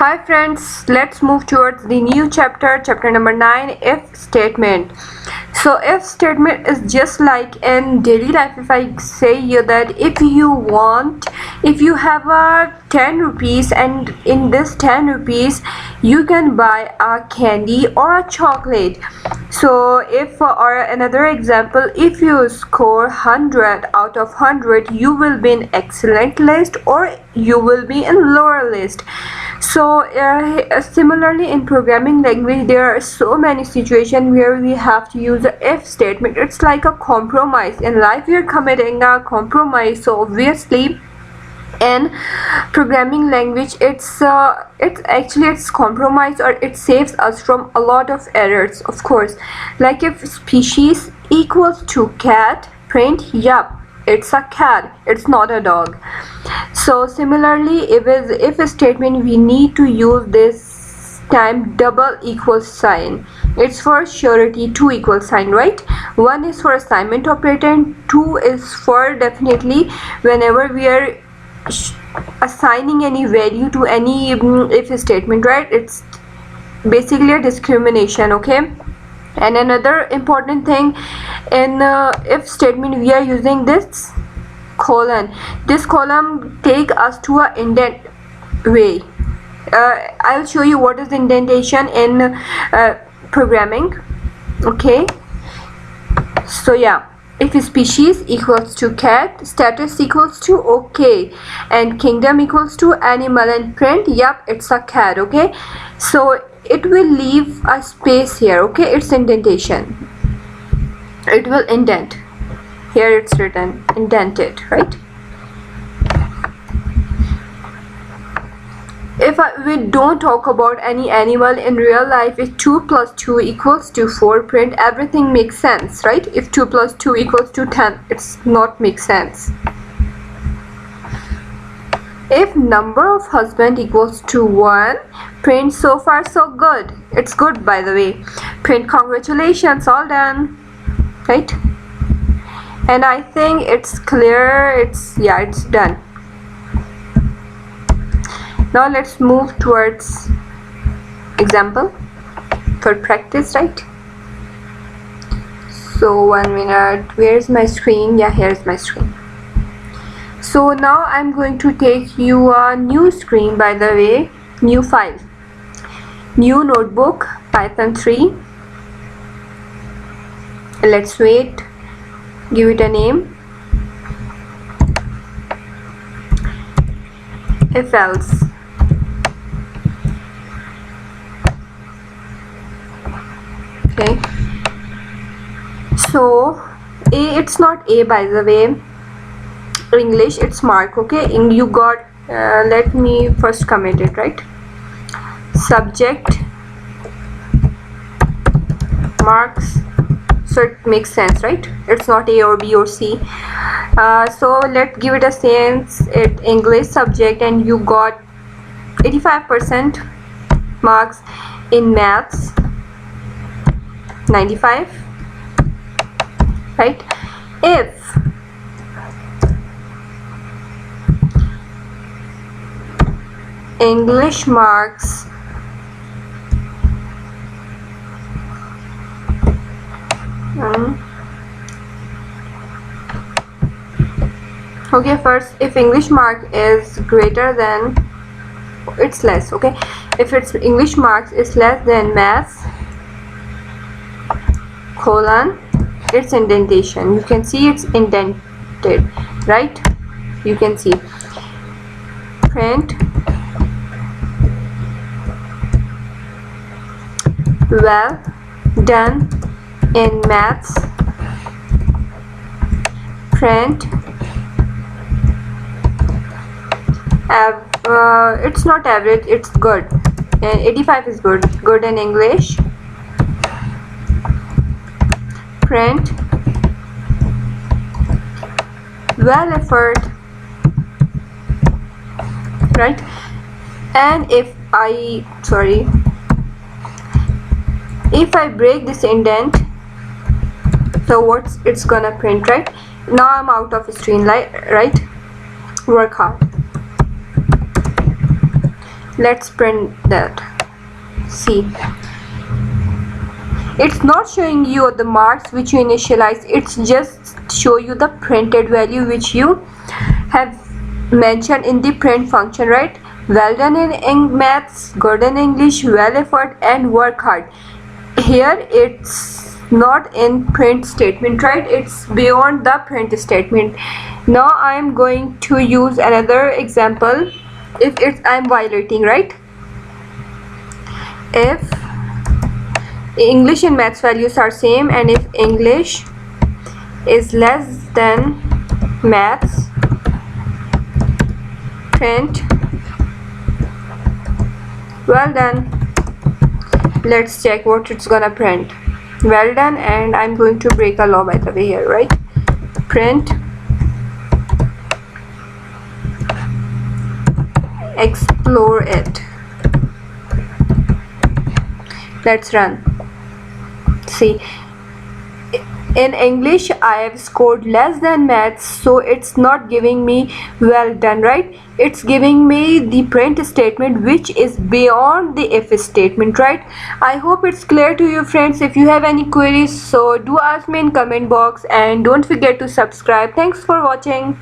Hi friends, let's move towards the new chapter number 9, if statement. So if statement is just like in daily life. If I say you that if you have a 10 rupees and in this 10 rupees you can buy a candy or a chocolate. So if or another example, if you score 100 out of 100, you will be in excellent list or you will be in lower list. So similarly in programming language there are so many situations where we have to use the if statement. It's like a compromise. In life we are committing a compromise, so obviously in programming language it's compromise, or it saves us from a lot of errors, of course. Like if species equals to cat, print yup, it's a cat, it's not a dog. So similarly if a statement, we need to use this time double equals sign. It's for surety, two equal sign, right? One is for assignment operator and two is for definitely whenever we are assigning any value to any if statement, right? It's basically a discrimination, okay? And another important thing in if statement, we are using this colon. This column take us to a indent way. I'll show you what is indentation in programming, okay? So yeah, if species equals to cat, status equals to okay, and kingdom equals to animal, and print yup, it's a cat, okay? So it will leave a space here, okay? It's indentation. It will indent. Here it's written indented, right? If we don't talk about any animal in real life, if 2 plus 2 equals to 4, print everything makes sense, right? If 2 plus 2 equals to 10, it's not make sense. If number of husband equals to 1, print so far so good. It's good, by the way. Print congratulations, all done, right? And I think it's clear. It's done. Now let's move towards example for practice, right? So 1 minute, where's my screen? Yeah, here's my screen. So now I'm going to take you a new screen, by the way, new file, new notebook, Python 3. Let's wait, give it a name, if else. Okay, so A, it's not A, by the way. English, it's mark, okay? You got let me first commit it, right? Subject marks, so it makes sense, right? It's not A or B or C. So let's give it a sense. It English subject, and you got 85% marks. In maths 95, right? If English marks okay, first if English mark is greater than, it's less, okay? If it's English marks is less than maths colon, it's indentation. You can see it's indented, right? You can see. Print well done in maths, print it's not average, it's good, and 85 is good in English, print well effort, right? And if I break this indent, so what's it's gonna print, right? Now I'm out of screen, right? Work hard. Let's print that. See, it's not showing you the marks which you initialize, it's just show you the printed value which you have mentioned in the print function, right? Well done in maths, good in English, well effort, and work hard. Here it's not in print statement, right? It's beyond the print statement. Now I am going to use another example. If I'm violating, right? If English and maths values are same, and if English is less than maths, print well done. Let's check what it's gonna print. Well done, and I'm going to break a law by the way here, right? Print explore it. Let's run. See, in English I have scored less than maths, so it's not giving me well done, right? It's giving me the print statement which is beyond the if statement, right? I hope it's clear to you friends. If you have any queries, so do ask me in comment box, and don't forget to subscribe. Thanks for watching.